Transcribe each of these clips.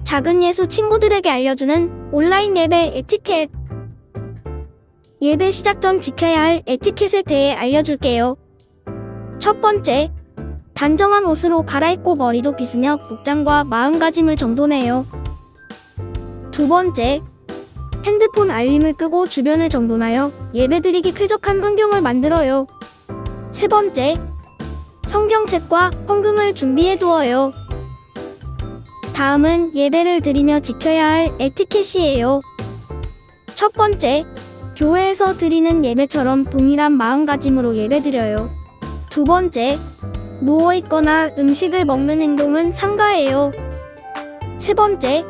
작은 예수 친구들에게 알려주는 온라인 예배 에티켓. 예배 시작 전 지켜야 할 에티켓에 대해 알려줄게요. 첫 번째, 단정한 옷으로 갈아입고 머리도 빗으며 복장과 마음가짐을 정돈해요. 두 번째, 핸드폰 알림을 끄고 주변을 정돈하여 예배드리기 쾌적한 환경을 만들어요. 세 번째, 성경책과 헌금을 준비해두어요. 다음은 예배를 드리며 지켜야 할 에티켓이에요. 첫 번째, 교회에서 드리는 예배처럼 동일한 마음가짐으로 예배드려요. 두 번째, 누워있거나 음식을 먹는 행동은 삼가해요. 세 번째,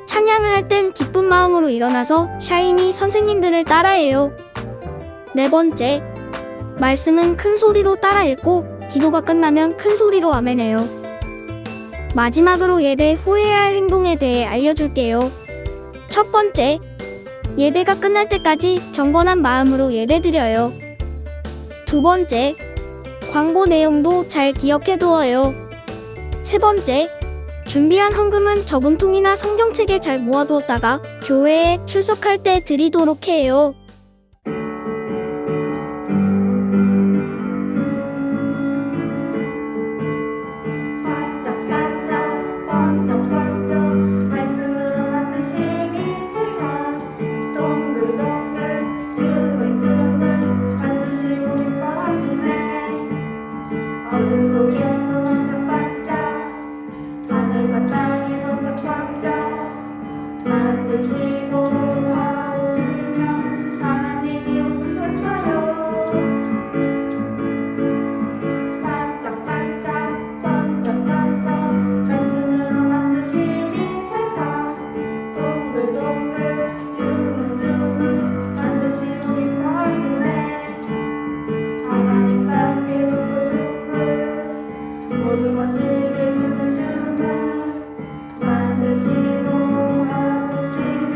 찬양을 할 땐 기쁜 마음으로 일어나서 샤이니 선생님들을 따라해요. 네 번째, 말씀은 큰 소리로 따라 읽고 기도가 끝나면 큰 소리로 아멘해요. 마지막으로 예배 후에야 할 행동에 대해 알려줄게요. 첫 번째, 예배가 끝날 때까지 경건한 마음으로 예배드려요. 두 번째, 광고 내용도 잘 기억해두어요. 세 번째, 준비한 헌금은 저금통이나 성경책에 잘 모아두었다가 교회에 출석할 때 드리도록 해요. 반짝반짝 번쩍번쩍 말씀으로 만드신 세상 동글동글 주물주물 만드시고 기뻐하시네. 어둠 속에서 반짝반짝 하늘과 땅에 번쩍번쩍 만드시고 바라보시면 하나님이 웃으셨어요. 반짝반짝 번쩍번쩍 말씀으로 만드신 이 세상 동글동글 주물주물 만드시고 기뻐하시네. 하나님과 함께 동글동글 모두 멋지게 주물주물 만드시고 바라보시면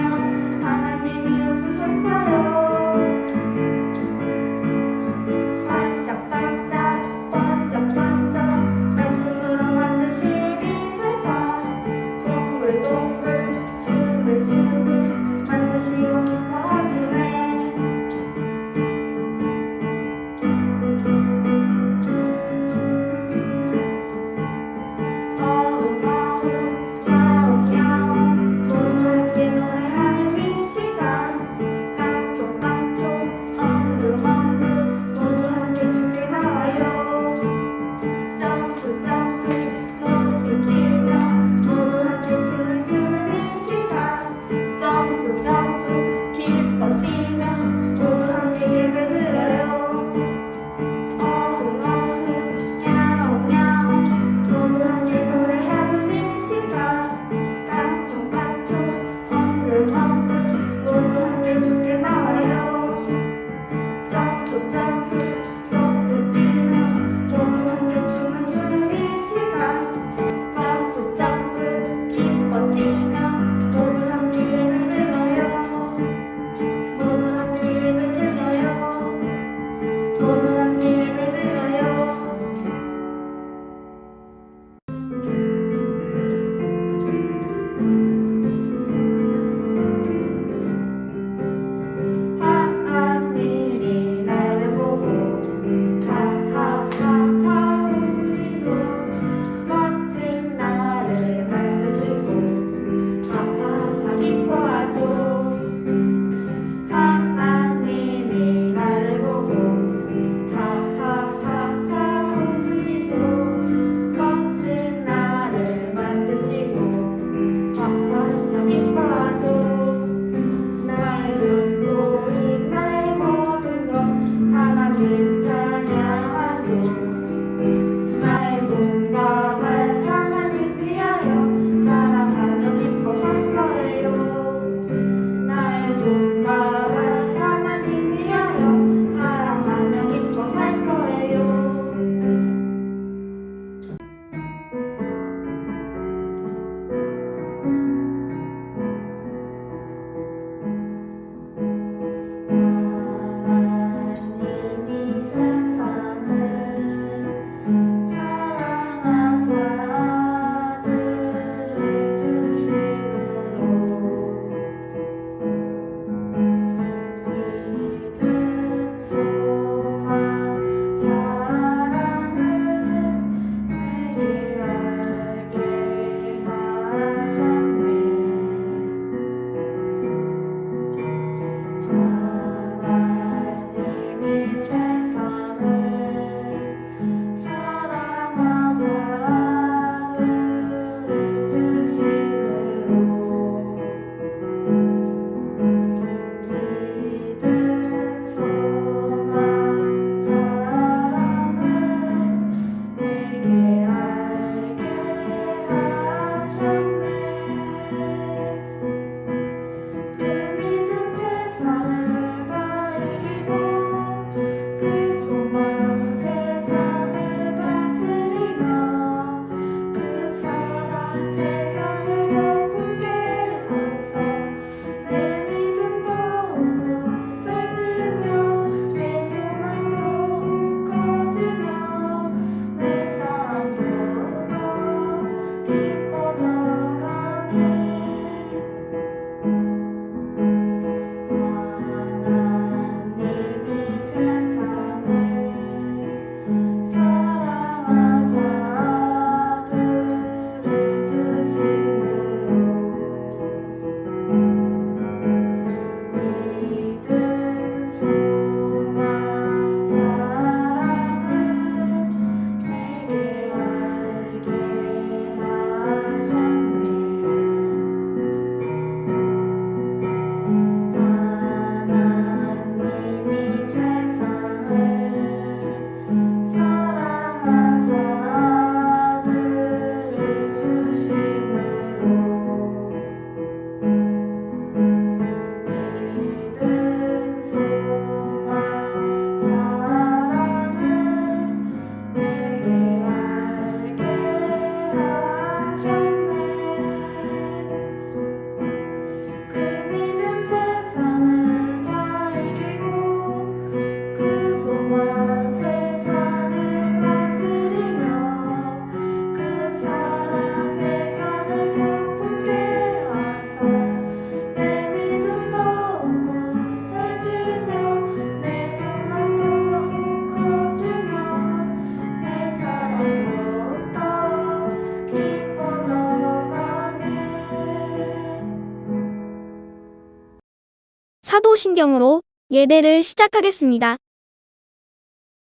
사도신경으로 예배를 시작하겠습니다.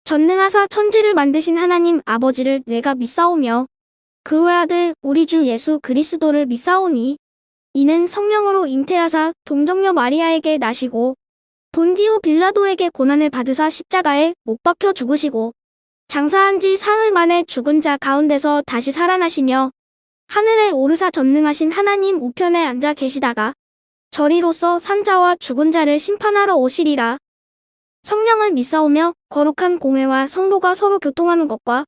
전능하사 천지를 만드신 하나님 아버지를 내가 믿사오며 그 외아들 우리 주 예수 그리스도를 믿사오니 이는 성령으로 잉태하사 동정녀 마리아에게 나시고 본디오 빌라도에게 고난을 받으사 십자가에 못 박혀 죽으시고 장사한 지 사흘 만에 죽은 자 가운데서 다시 살아나시며 하늘에 오르사 전능하신 하나님 우편에 앉아 계시다가 저리로서 산자와 죽은 자를 심판하러 오시리라. 성령을 믿사오며 거룩한 공회와 성도가 서로 교통하는 것과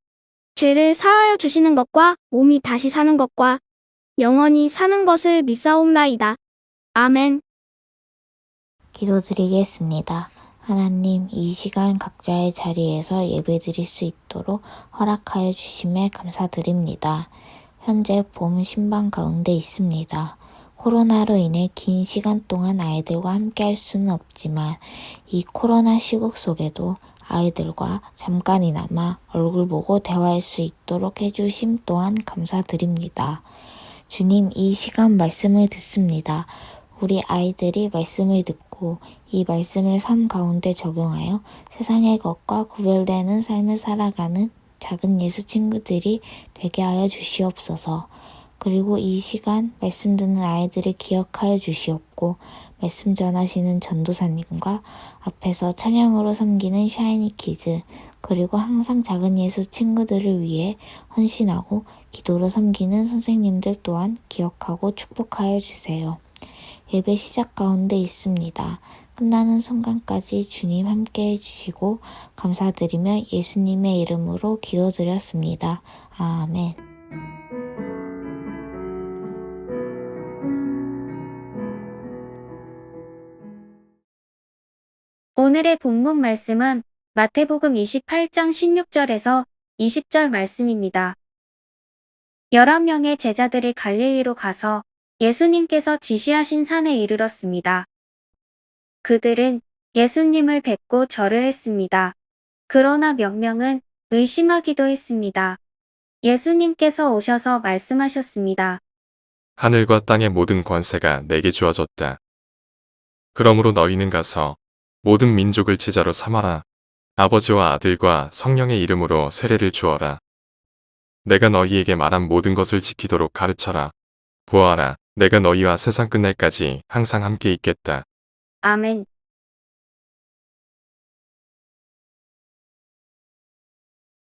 죄를 사하여 주시는 것과 몸이 다시 사는 것과 영원히 사는 것을 믿사옵나이다. 아멘. 기도드리겠습니다. 하나님, 이 시간 각자의 자리에서 예배드릴 수 있도록 허락하여 주심에 감사드립니다. 현재 봄 신방 가운데 있습니다. 코로나로 인해 긴 시간 동안 아이들과 함께 할 수는 없지만 이 코로나 시국 속에도 아이들과 잠깐이나마 얼굴 보고 대화할 수 있도록 해주심 또한 감사드립니다. 주님, 이 시간 말씀을 듣습니다. 우리 아이들이 말씀을 듣고 이 말씀을 삶 가운데 적용하여 세상의 것과 구별되는 삶을 살아가는 작은 예수 친구들이 되게 하여 주시옵소서. 그리고 이 시간 말씀 듣는 아이들을 기억하여 주시옵고 말씀 전하시는 전도사님과 앞에서 찬양으로 섬기는 샤이니 키즈 그리고 항상 작은 예수 친구들을 위해 헌신하고 기도로 섬기는 선생님들 또한 기억하고 축복하여 주세요. 예배 시작 가운데 있습니다. 끝나는 순간까지 주님 함께 해주시고 감사드리며 예수님의 이름으로 기도드렸습니다. 아멘. 오늘의 본문 말씀은 마태복음 28장 16절에서 20절 말씀입니다. 11명의 제자들이 갈릴리로 가서 예수님께서 지시하신 산에 이르렀습니다. 그들은 예수님을 뵙고 절을 했습니다. 그러나 몇 명은 의심하기도 했습니다. 예수님께서 오셔서 말씀하셨습니다. 하늘과 땅의 모든 권세가 내게 주어졌다. 그러므로 너희는 가서 모든 민족을 제자로 삼아라. 아버지와 아들과 성령의 이름으로 세례를 주어라. 내가 너희에게 말한 모든 것을 지키도록 가르쳐라. 보아라, 내가 너희와 세상 끝날까지 항상 함께 있겠다. 아멘.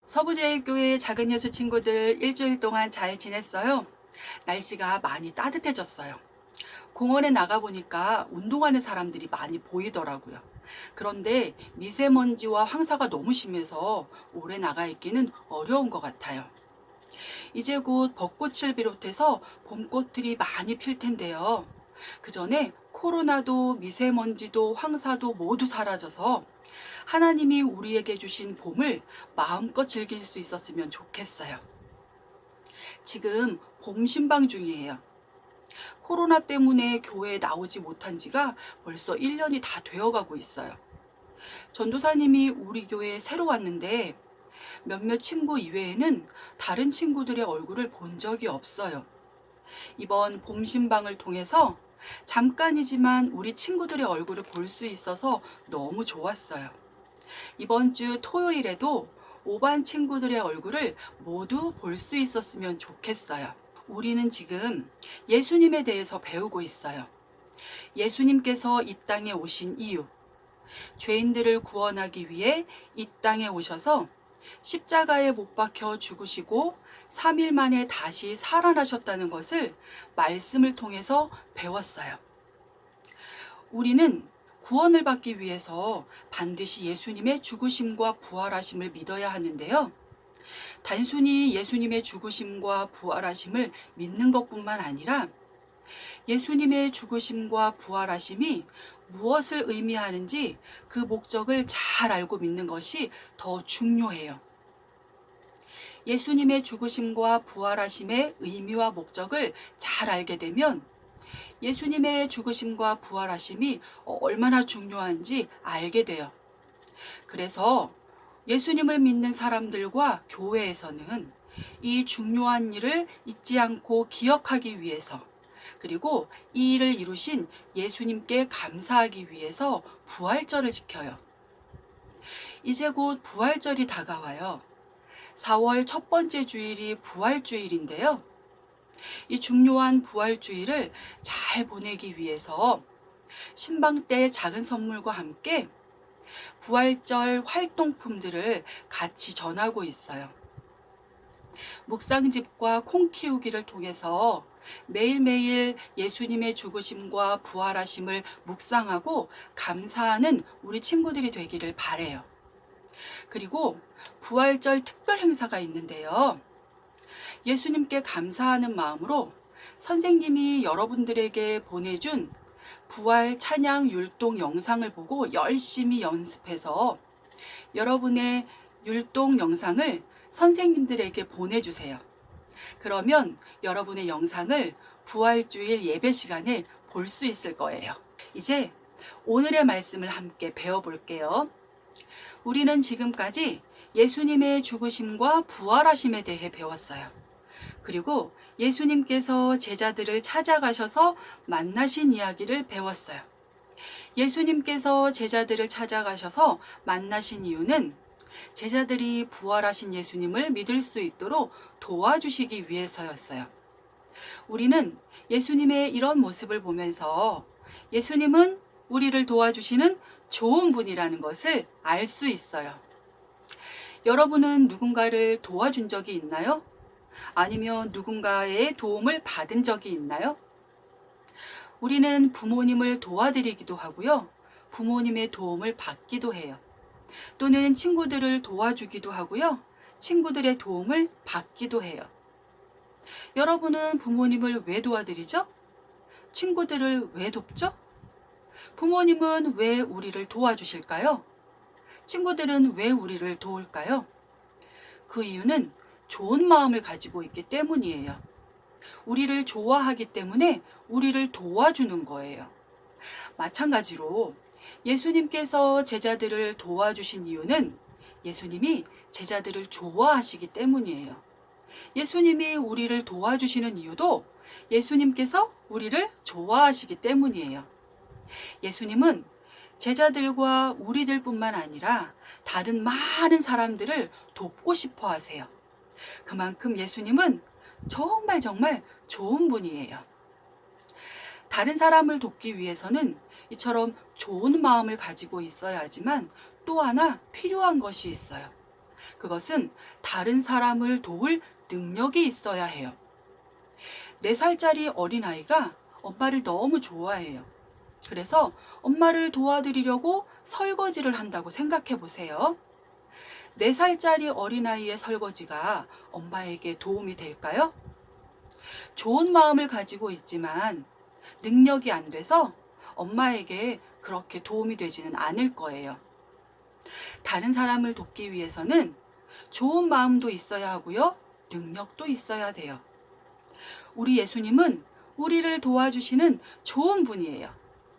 서부제일교회 작은 예수 친구들 일주일 동안 잘 지냈어요? 날씨가 많이 따뜻해졌어요. 공원에 나가보니까 운동하는 사람들이 많이 보이더라고요. 그런데 미세먼지와 황사가 너무 심해서 오래 나가 있기는 어려운 것 같아요. 이제 곧 벚꽃을 비롯해서 봄꽃들이 많이 필 텐데요. 그 전에 코로나도 미세먼지도 황사도 모두 사라져서 하나님이 우리에게 주신 봄을 마음껏 즐길 수 있었으면 좋겠어요. 지금 봄 신방 중이에요. 코로나 때문에 교회에 나오지 못한 지가 벌써 1년이 다 되어가고 있어요. 전도사님이 우리 교회에 새로 왔는데 몇몇 친구 이외에는 다른 친구들의 얼굴을 본 적이 없어요. 이번 봄 신방을 통해서 잠깐이지만 우리 친구들의 얼굴을 볼 수 있어서 너무 좋았어요. 이번 주 토요일에도 5반 친구들의 얼굴을 모두 볼 수 있었으면 좋겠어요. 우리는 지금 예수님에 대해서 배우고 있어요. 예수님께서 이 땅에 오신 이유, 죄인들을 구원하기 위해 이 땅에 오셔서 십자가에 못 박혀 죽으시고 3일 만에 다시 살아나셨다는 것을 말씀을 통해서 배웠어요. 우리는 구원을 받기 위해서 반드시 예수님의 죽으심과 부활하심을 믿어야 하는데요. 단순히 예수님의 죽으심과 부활하심을 믿는 것뿐만 아니라 예수님의 죽으심과 부활하심이 무엇을 의미하는지 그 목적을 잘 알고 믿는 것이 더 중요해요. 예수님의 죽으심과 부활하심의 의미와 목적을 잘 알게 되면 예수님의 죽으심과 부활하심이 얼마나 중요한지 알게 돼요. 그래서 예수님을 믿는 사람들과 교회에서는 이 중요한 일을 잊지 않고 기억하기 위해서 그리고 이 일을 이루신 예수님께 감사하기 위해서 부활절을 지켜요. 이제 곧 부활절이 다가와요. 4월 첫 번째 주일이 부활주일인데요. 이 중요한 부활주일을 잘 보내기 위해서 신방 때 작은 선물과 함께 부활절 활동품들을 같이 전하고 있어요. 묵상집과 콩 키우기를 통해서 매일매일 예수님의 죽으심과 부활하심을 묵상하고 감사하는 우리 친구들이 되기를 바래요. 그리고 부활절 특별 행사가 있는데요. 예수님께 감사하는 마음으로 선생님이 여러분들에게 보내준 부활 찬양 율동 영상을 보고 열심히 연습해서 여러분의 율동 영상을 선생님들에게 보내주세요. 그러면 여러분의 영상을 부활주일 예배 시간에 볼 수 있을 거예요. 이제 오늘의 말씀을 함께 배워볼게요. 우리는 지금까지 예수님의 죽으심과 부활하심에 대해 배웠어요. 그리고 예수님께서 제자들을 찾아가셔서 만나신 이야기를 배웠어요. 예수님께서 제자들을 찾아가셔서 만나신 이유는 제자들이 부활하신 예수님을 믿을 수 있도록 도와주시기 위해서였어요. 우리는 예수님의 이런 모습을 보면서 예수님은 우리를 도와주시는 좋은 분이라는 것을 알 수 있어요. 여러분은 누군가를 도와준 적이 있나요? 아니면 누군가의 도움을 받은 적이 있나요? 우리는 부모님을 도와드리기도 하고요. 부모님의 도움을 받기도 해요. 또는 친구들을 도와주기도 하고요. 친구들의 도움을 받기도 해요. 여러분은 부모님을 왜 도와드리죠? 친구들을 왜 돕죠? 부모님은 왜 우리를 도와주실까요? 친구들은 왜 우리를 도울까요? 그 이유는 좋은 마음을 가지고 있기 때문이에요. 우리를 좋아하기 때문에 우리를 도와주는 거예요. 마찬가지로 예수님께서 제자들을 도와주신 이유는 예수님이 제자들을 좋아하시기 때문이에요. 예수님이 우리를 도와주시는 이유도 예수님께서 우리를 좋아하시기 때문이에요. 예수님은 제자들과 우리들뿐만 아니라 다른 많은 사람들을 돕고 싶어 하세요. 그만큼 예수님은 정말 좋은 분이에요. 다른 사람을 돕기 위해서는 이처럼 좋은 마음을 가지고 있어야 하지만 또 하나 필요한 것이 있어요. 그것은 다른 사람을 도울 능력이 있어야 해요. 4살짜리 어린아이가 엄마를 너무 좋아해요. 그래서 엄마를 도와드리려고 설거지를 한다고 생각해 보세요. 4살짜리 어린아이의 설거지가 엄마에게 도움이 될까요? 좋은 마음을 가지고 있지만 능력이 안 돼서 엄마에게 그렇게 도움이 되지는 않을 거예요. 다른 사람을 돕기 위해서는 좋은 마음도 있어야 하고요. 능력도 있어야 돼요. 우리 예수님은 우리를 도와주시는 좋은 분이에요.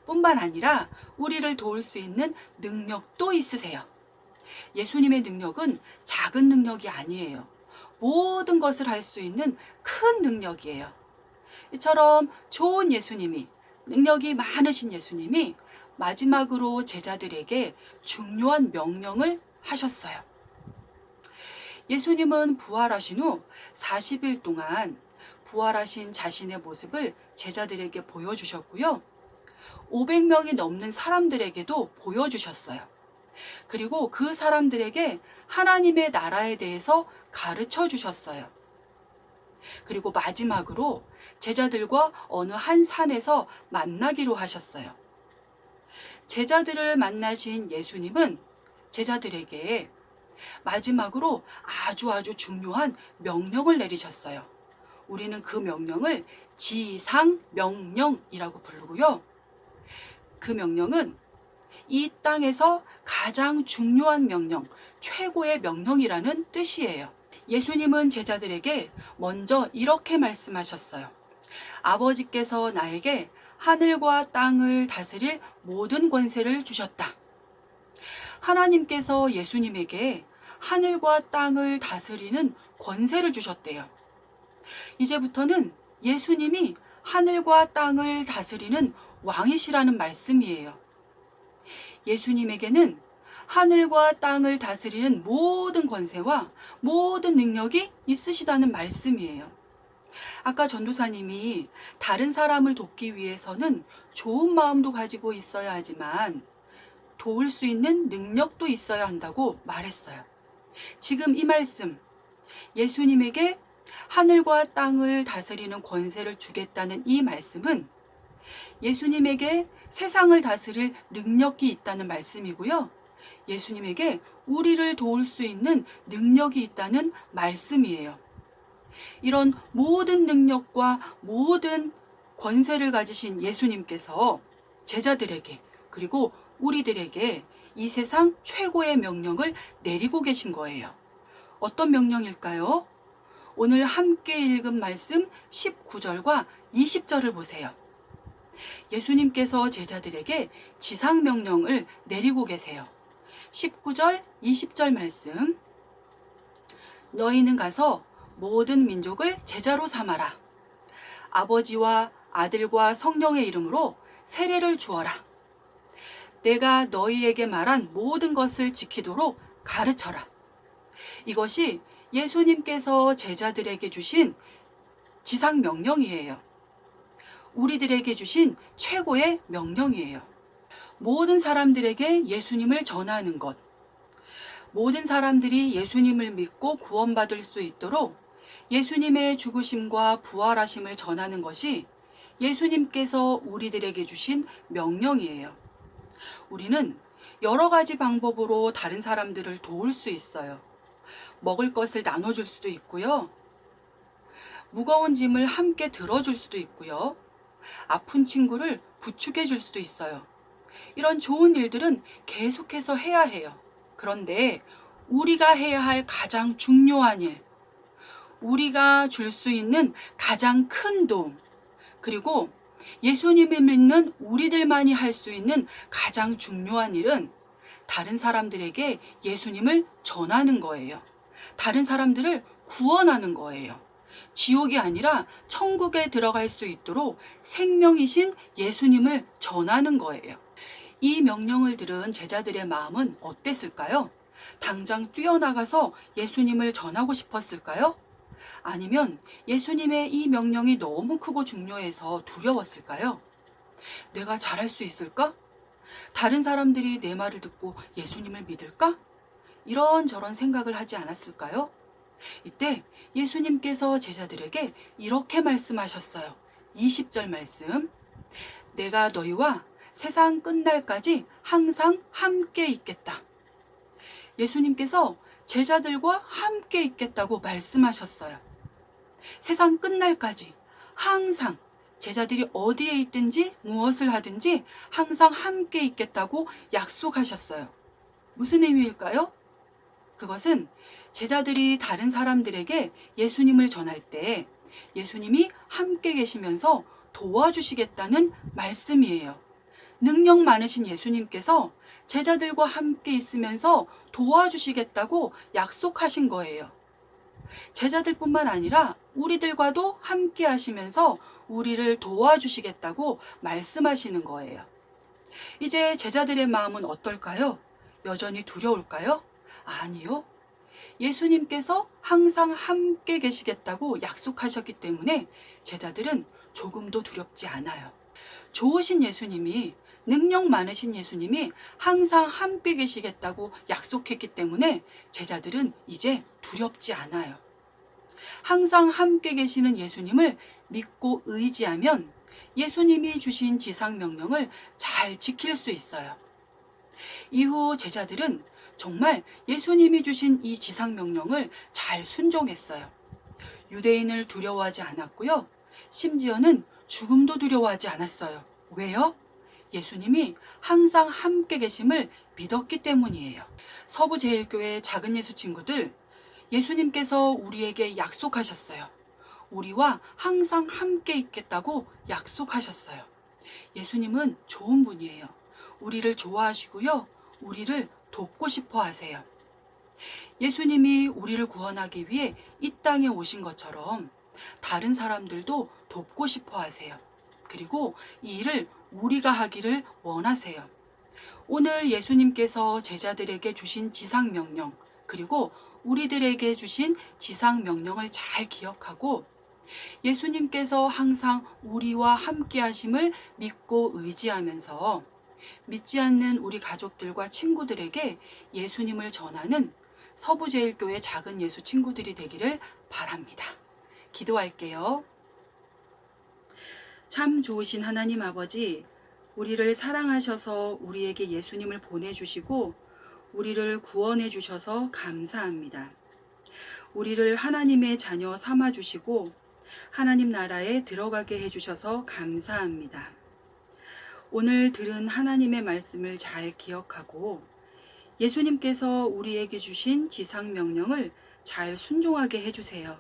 뿐만 아니라 우리를 도울 수 있는 능력도 있으세요. 예수님의 능력은 작은 능력이 아니에요. 모든 것을 할 수 있는 큰 능력이에요. 이처럼 좋은 예수님이, 능력이 많으신 예수님이 마지막으로 제자들에게 중요한 명령을 하셨어요. 예수님은 부활하신 후 40일 동안 부활하신 자신의 모습을 제자들에게 보여주셨고요. 500명이 넘는 사람들에게도 보여주셨어요. 그리고 그 사람들에게 하나님의 나라에 대해서 가르쳐 주셨어요. 그리고 마지막으로 제자들과 어느 한 산에서 만나기로 하셨어요. 제자들을 만나신 예수님은 제자들에게 마지막으로 아주 중요한 명령을 내리셨어요. 우리는 그 명령을 지상명령이라고 부르고요. 그 명령은 이 땅에서 가장 중요한 명령, 최고의 명령이라는 뜻이에요. 예수님은 제자들에게 먼저 이렇게 말씀하셨어요. 아버지께서 나에게 하늘과 땅을 다스릴 모든 권세를 주셨다. 하나님께서 예수님에게 하늘과 땅을 다스리는 권세를 주셨대요. 이제부터는 예수님이 하늘과 땅을 다스리는 왕이시라는 말씀이에요. 예수님에게는 하늘과 땅을 다스리는 모든 권세와 모든 능력이 있으시다는 말씀이에요. 아까 전도사님이 다른 사람을 돕기 위해서는 좋은 마음도 가지고 있어야 하지만 도울 수 있는 능력도 있어야 한다고 말했어요. 지금 이 말씀, 예수님에게 하늘과 땅을 다스리는 권세를 주겠다는 이 말씀은 예수님에게 세상을 다스릴 능력이 있다는 말씀이고요. 예수님에게 우리를 도울 수 있는 능력이 있다는 말씀이에요. 이런 모든 능력과 모든 권세를 가지신 예수님께서 제자들에게 그리고 우리들에게 이 세상 최고의 명령을 내리고 계신 거예요. 어떤 명령일까요? 오늘 함께 읽은 말씀 19절과 20절을 보세요. 예수님께서 제자들에게 지상명령을 내리고 계세요. 19절, 20절 말씀. 너희는 가서 모든 민족을 제자로 삼아라. 아버지와 아들과 성령의 이름으로 세례를 주어라. 내가 너희에게 말한 모든 것을 지키도록 가르쳐라. 이것이 예수님께서 제자들에게 주신 지상명령이에요. 우리들에게 주신 최고의 명령이에요. 모든 사람들에게 예수님을 전하는 것, 모든 사람들이 예수님을 믿고 구원받을 수 있도록 예수님의 죽으심과 부활하심을 전하는 것이 예수님께서 우리들에게 주신 명령이에요. 우리는 여러 가지 방법으로 다른 사람들을 도울 수 있어요. 먹을 것을 나눠줄 수도 있고요. 무거운 짐을 함께 들어줄 수도 있고요. 아픈 친구를 부축해 줄 수도 있어요. 이런 좋은 일들은 계속해서 해야 해요. 그런데 우리가 해야 할 가장 중요한 일, 우리가 줄 수 있는 가장 큰 도움, 그리고 예수님을 믿는 우리들만이 할 수 있는 가장 중요한 일은 다른 사람들에게 예수님을 전하는 거예요. 다른 사람들을 구원하는 거예요. 지옥이 아니라 천국에 들어갈 수 있도록 생명이신 예수님을 전하는 거예요. 이 명령을 들은 제자들의 마음은 어땠을까요? 당장 뛰어나가서 예수님을 전하고 싶었을까요? 아니면 예수님의 이 명령이 너무 크고 중요해서 두려웠을까요? 내가 잘할 수 있을까? 다른 사람들이 내 말을 듣고 예수님을 믿을까? 이런저런 생각을 하지 않았을까요? 이때 예수님께서 제자들에게 이렇게 말씀하셨어요. 20절 말씀. 내가 너희와 세상 끝날까지 항상 함께 있겠다. 예수님께서 제자들과 함께 있겠다고 말씀하셨어요. 세상 끝날까지 항상 제자들이 어디에 있든지 무엇을 하든지 항상 함께 있겠다고 약속하셨어요. 무슨 의미일까요? 그것은 제자들이 다른 사람들에게 예수님을 전할 때 예수님이 함께 계시면서 도와주시겠다는 말씀이에요. 능력 많으신 예수님께서 제자들과 함께 있으면서 도와주시겠다고 약속하신 거예요. 제자들뿐만 아니라 우리들과도 함께 하시면서 우리를 도와주시겠다고 말씀하시는 거예요. 이제 제자들의 마음은 어떨까요? 여전히 두려울까요? 아니요. 예수님께서 항상 함께 계시겠다고 약속하셨기 때문에 제자들은 조금도 두렵지 않아요. 좋으신 예수님이, 능력 많으신 예수님이 항상 함께 계시겠다고 약속했기 때문에 제자들은 이제 두렵지 않아요. 항상 함께 계시는 예수님을 믿고 의지하면 예수님이 주신 지상명령을 잘 지킬 수 있어요. 이후 제자들은 정말 예수님이 주신 이 지상명령을 잘 순종했어요. 유대인을 두려워하지 않았고요. 심지어는 죽음도 두려워하지 않았어요. 왜요? 예수님이 항상 함께 계심을 믿었기 때문이에요. 서부제일교회 작은 예수 친구들, 예수님께서 우리에게 약속하셨어요. 우리와 항상 함께 있겠다고 약속하셨어요. 예수님은 좋은 분이에요. 우리를 좋아하시고요. 우리를 돕고 싶어 하세요. 예수님이 우리를 구원하기 위해 이 땅에 오신 것처럼 다른 사람들도 돕고 싶어 하세요. 그리고 이 일을 우리가 하기를 원하세요. 오늘 예수님께서 제자들에게 주신 지상명령, 그리고 우리들에게 주신 지상명령을 잘 기억하고 예수님께서 항상 우리와 함께 하심을 믿고 의지하면서 믿지 않는 우리 가족들과 친구들에게 예수님을 전하는 서부제일교회 작은 예수 친구들이 되기를 바랍니다. 기도할게요. 참 좋으신 하나님 아버지, 우리를 사랑하셔서 우리에게 예수님을 보내주시고 우리를 구원해 주셔서 감사합니다. 우리를 하나님의 자녀 삼아주시고 하나님 나라에 들어가게 해주셔서 감사합니다. 오늘 들은 하나님의 말씀을 잘 기억하고 예수님께서 우리에게 주신 지상명령을 잘 순종하게 해주세요.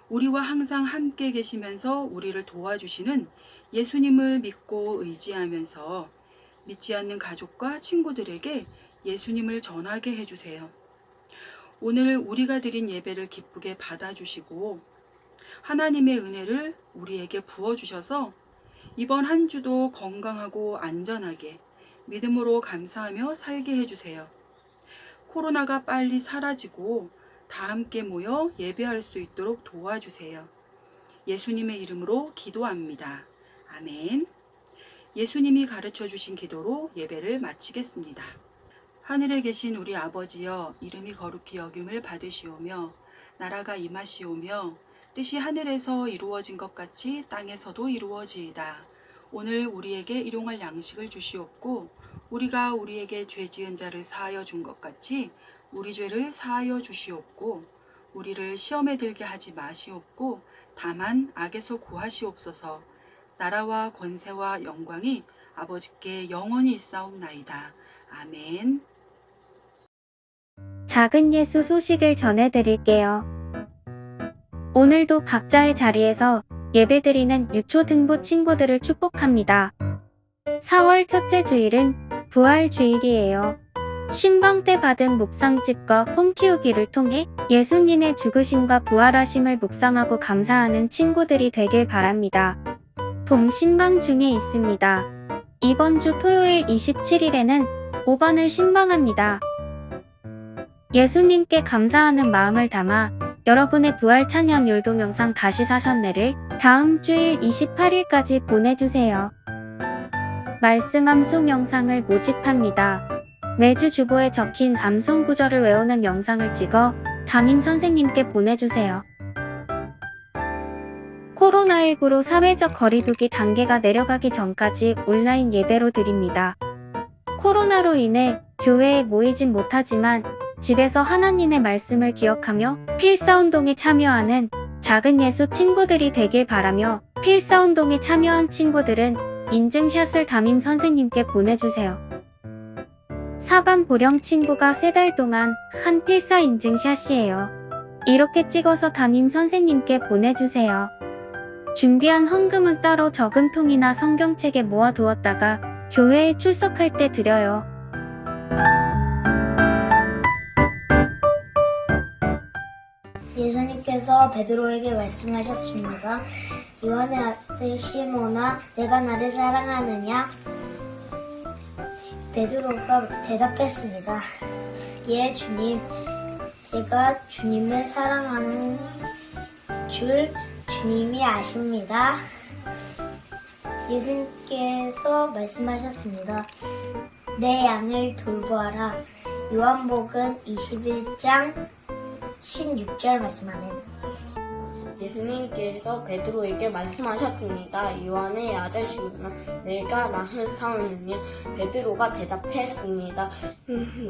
우리와 항상 함께 계시면서 우리를 도와주시는 예수님을 믿고 의지하면서 믿지 않는 가족과 친구들에게 예수님을 전하게 해주세요. 오늘 우리가 드린 예배를 기쁘게 받아주시고 하나님의 은혜를 우리에게 부어주셔서 이번 한 주도 건강하고 안전하게 믿음으로 감사하며 살게 해주세요. 코로나가 빨리 사라지고 다 함께 모여 예배할 수 있도록 도와주세요. 예수님의 이름으로 기도합니다. 아멘. 예수님이 가르쳐 주신 기도로 예배를 마치겠습니다. 하늘에 계신 우리 아버지여, 이름이 거룩히 여김을 받으시오며 나라가 임하시오며 뜻이 하늘에서 이루어진 것 같이 땅에서도 이루어지이다. 오늘 우리에게 일용할 양식을 주시옵고 우리가 우리에게 죄 지은 자를 사하여 준 것 같이 우리 죄를 사하여 주시옵고 우리를 시험에 들게 하지 마시옵고 다만 악에서 구하시옵소서. 나라와 권세와 영광이 아버지께 영원히 있사옵나이다. 아멘. 작은 예수 소식을 전해드릴게요. 오늘도 각자의 자리에서 예배드리는 유초등부 친구들을 축복합니다. 4월 첫째 주일은 부활주일이에요. 신방 때 받은 묵상집과 폼 키우기를 통해 예수님의 죽으심과 부활하심을 묵상하고 감사하는 친구들이 되길 바랍니다. 봄 신방 중에 있습니다. 이번 주 토요일 27일에는 5번을 신방합니다. 예수님께 감사하는 마음을 담아 여러분의 부활 찬양 율동 영상 다시 사셨네를 다음 주일 28일까지 보내주세요. 말씀 암송 영상을 모집합니다. 매주 주보에 적힌 암송 구절을 외우는 영상을 찍어 담임 선생님께 보내주세요. 코로나19로 사회적 거리두기 단계가 내려가기 전까지 온라인 예배로 드립니다. 코로나로 인해 교회에 모이진 못하지만 집에서 하나님의 말씀을 기억하며 필사운동에 참여하는 작은 예수 친구들이 되길 바라며 필사운동에 참여한 친구들은 인증샷을 담임 선생님께 보내주세요. 사반 보령 친구가 3달 동안 한 필사 인증샷이에요. 이렇게 찍어서 담임 선생님께 보내주세요. 준비한 헌금은 따로 저금통이나 성경책에 모아두었다가 교회에 출석할 때 드려요. 예수님께서 베드로에게 말씀하셨습니다. 요한의 아들 시몬아, 내가 나를 사랑하느냐? 베드로가 대답했습니다. 예, 주님, 제가 주님을 사랑하는 줄 주님이 아십니다. 예수님께서 말씀하셨습니다. 내 양을 돌보아라. 요한복음 21장 16절 말씀하면 예수님께서 베드로에게 말씀하셨습니다. 요한의 아들 시몬아, 내가 나를 사랑하느냐? 베드로가 대답했습니다.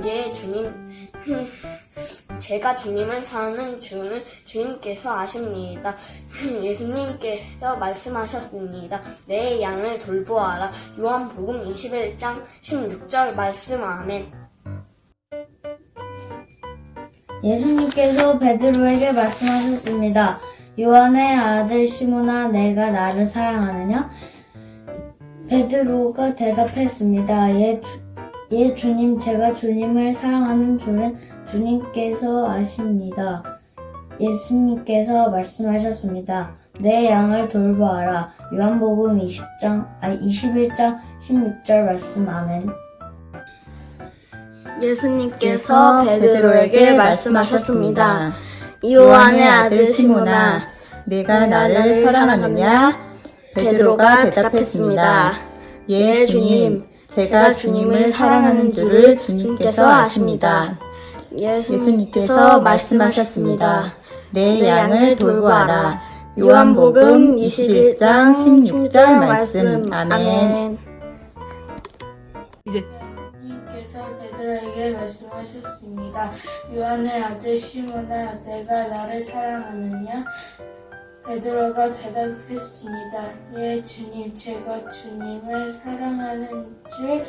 예, 주님, 제가 주님을 사랑하는 줄은 주님께서 아십니다. 예수님께서 말씀하셨습니다. 내 양을 돌보아라. 요한복음 21장 16절 말씀 아멘. 예수님께서 베드로에게 말씀하셨습니다. 요한의 아들 시몬아, 내가 나를 사랑하느냐? 베드로가 대답했습니다. 예, 주님, 제가 주님을 사랑하는 줄은 주님께서 아십니다. 예수님께서 말씀하셨습니다. 내 양을 돌보아라. 요한복음 21장 16절 말씀. 아멘. 예수님께서 베드로에게 말씀하셨습니다. 요한의 아들 시몬아, 내가 나를 사랑하느냐? 베드로가 대답했습니다. 예, 주님, 제가 주님을 사랑하는 줄을 주님께서 아십니다. 예수님께서 말씀하셨습니다. 내 양을 돌보아라. 요한복음 21장 16절 말씀. 아멘. 이제 주님께서 베드로에게 말씀하셨습니다. 요한의 아들 시몬아, 내가 나를 사랑하느냐? 베드로가 대답했습니다. 예, 주님, 제가 주님을 사랑하는 줄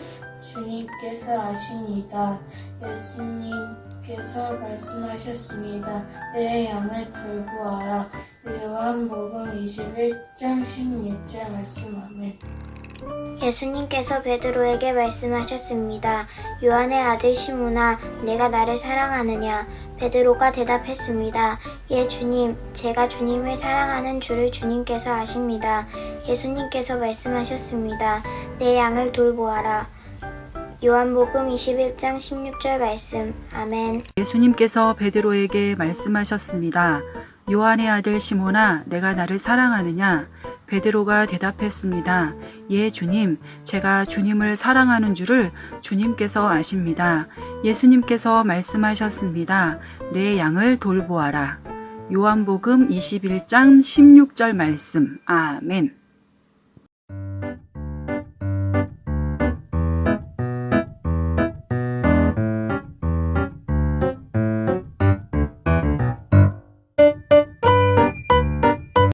주님께서 아십니다. 예수님께서 말씀하셨습니다. 내 양을 돌보아라. 요한복음 21장 16절 말씀. 아멘. 예수님께서 베드로에게 말씀하셨습니다. 요한의 아들 시몬아, 내가 나를 사랑하느냐? 베드로가 대답했습니다. 예, 주님, 제가 주님을 사랑하는 줄을 주님께서 아십니다. 예수님께서 말씀하셨습니다. 내 양을 돌보아라. 요한복음 21장 16절 말씀. 아멘. 예수님께서 베드로에게 말씀하셨습니다. 요한의 아들 시몬아, 내가 나를 사랑하느냐? 베드로가 대답했습니다. 예, 주님, 제가 주님을 사랑하는 줄을 주님께서 아십니다. 예수님께서 말씀하셨습니다. 내 양을 돌보아라. 요한복음 21장 16절 말씀. 아멘.